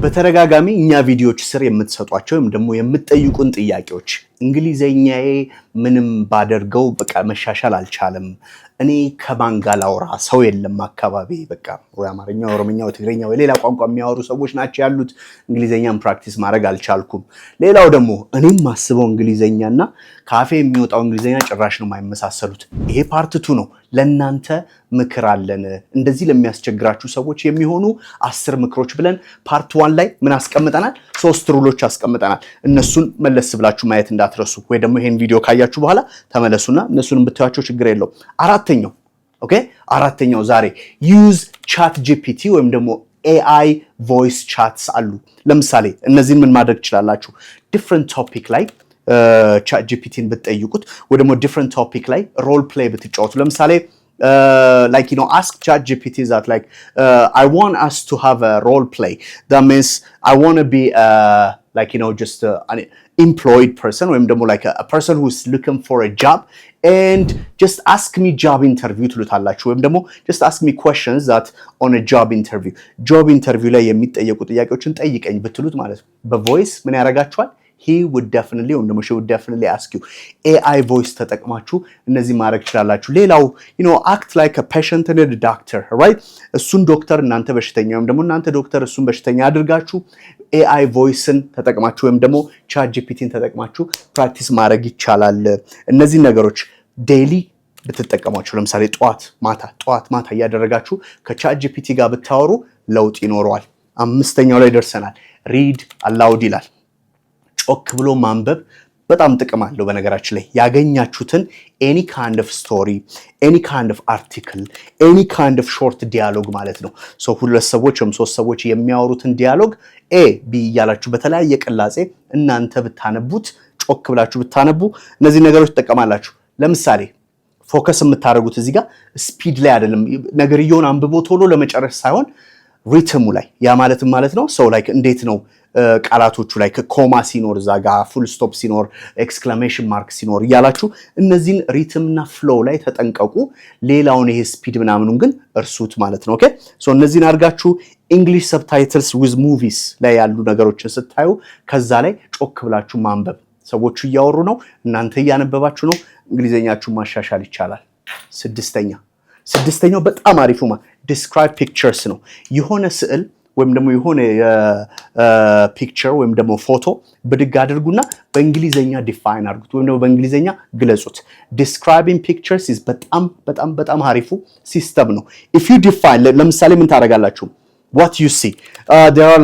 በተረጋጋሚ እኛ ቪዲዮዎች ስር የምትሰጧቸው ወይም ደግሞ የምትጠይቁን ጥያቄዎች እንግሊዘኛዬ ምንም ባደርገው በቃ መሻሻል አልቻለም፣ እኔ ከማን ጋር ላውራ ሰው የለም አካባቢ፣ በቃ ወይ አማርኛ ወይ ኦሮምኛ ወይ ትግርኛ ወይ ሌላ ቋንቋ የሚያወሩ ሰዎች ናቸው ያሉት፣ እንግሊዘኛን ፕራክቲስ ማድረግ አልቻልኩም። ሌላው ደግሞ እኔም ማስበው እንግሊዘኛና ካፌ የሚወጣው እንግሊዘኛ ጭራሽ ነው የማይመሳሰሉት። ይሄ ፓርት 2 ነው። ለናንተ ምክር አለን እንደዚህ ለሚያስቸግራችሁ ሰዎች የሚሆኑ 10 ምክሮች ብለን ፓርት 1 ላይ ምን አስቀምጠናል? 3 ሩሎች አስቀምጠናል። እነሱን መለስ ብላችሁ ማየት እንዳትረሱ፣ ወይ ደግሞ ይሄን ቪዲዮ ካያችሁ በኋላ ተመለሱና እነሱን ብታዩአቸው ችግር የለውም። አራተኛው ዛሬ ዩዝ ቻት ጂፒቲ ወይም ደግሞ AI ቮይስ ቻትስ አሉ። ለምሳሌ እነዚህን ምን ማድረግ ትችላላችሁ? ዲፍረንት ቶፒክ ላይ ቻት ጂፒቲን ብትጠይቁት ወይ ደግሞ ዲፍረንት ቶፒክ ላይ ሮል ፕሌይ ብትጫወቱ፣ ለምሳሌ like ask ChatGPT that I want us to have a role play. That means I want to be just an employed person, or a person who's looking for a job, and just ask me job interview ትሉታላችሁ ወይም ደግሞ just ask me questions that on a job interview ላይ የሚጠየቁ ጥያቄዎችን ጠይቀኝ ብትሉት ማለት ነው። በቮይስ ምን ያደርጋችኋል? he would definitely or she would definitely ask you. AI voice ተጠቅማችሁ እነዚህ ማድረግ ትችላላችሁ። ሌላው act like a patient and a doctor, right? እሱን ዶክተር እናንተ በሽተኛ ወይም ደግሞ እናንተ ዶክተር እሱን በሽተኛ አድርጋችሁ AI voiceን ተጠቅማችሁ ወይም ደግሞ chat GPTን ተጠቅማችሁ ፕራክቲስ ማድረግ ይቻላል። እነዚህ ነገሮች ዴይሊ ብትጠቀሟቸው፣ ለምሳሌ ጠዋት ማታ እያደረጋችሁ ከchat GPT ጋር ብታወሩ ለውጥ ይኖረዋል። 5ኛው ላይ ደርሰናል። read aloud ይላል። ጮክ ብሎ ማንበብ በጣም ጥቅም አለው። በነገራችን ላይ ያገኛችሁትን any kind of story, any kind of article, any kind of short dialogue ማለት ነው። ሁለት ሰዎች ወይም 3 ሰዎች የሚያወሩትን ዲያሎግ B እያላችሁ በተለያየ ቅላጼ እናንተ ብታነቡት፣ ጮክ ብላችሁ ብታነቡ እነዚህ ነገሮች ትጠቀማላችሁ። ለምሳሌ ፎከስ የምታደርጉት እዚህ ጋር ስፒድ ላይ አይደለም፣ ነገርየውን አንብቦ ቶሎ ለመጨረስ ሳይሆን ሪትሙ ላይ። ያ ማለት ነው እንዴት ነው ቃላቶቹ ላይ ኮማ ሲኖር ዛጋ ፉል ስቶፕ ሲኖር ኤክስክላሜሽን ማርክ ሲኖር እያላችሁ እነዚህን ሪትምና ፍሎው ላይ ተጠንቀቁ። ሌላውን ይሄ ስፒድ ምናምኑን ግን እርሱት ማለት ነው። ኦኬ እነዚህን አድርጋችሁ እንግሊሽ ሰብታይትልስ ዊዝ ሙቪስ ላይ ያሉ ነገሮችን ስታዩ ከዛ ላይ ጮክ ብላችሁ ማንበብ። ሰዎቹ እያወሩ ነው፣ እናንተ እያነበባችሁ ነው። እንግሊዘኛችሁን ማሻሻል ይቻላል። ስድስተኛው በጣም አሪፉ describe pictures ነው። የሆነ ስዕል ወይም ደግሞ የሆነ ፒክቸር ወይም ደግሞ ፎቶ ብድግ አድርጉና በእንግሊዘኛ ዲፋይን አድርጉት ወይም ደግሞ በእንግሊዘኛ ግለጹት። describing pictures is በጣም አሪፉ ሲስተም ነው። if you define ለምሳሌ ምን ታደርጋላችሁ? what you see there are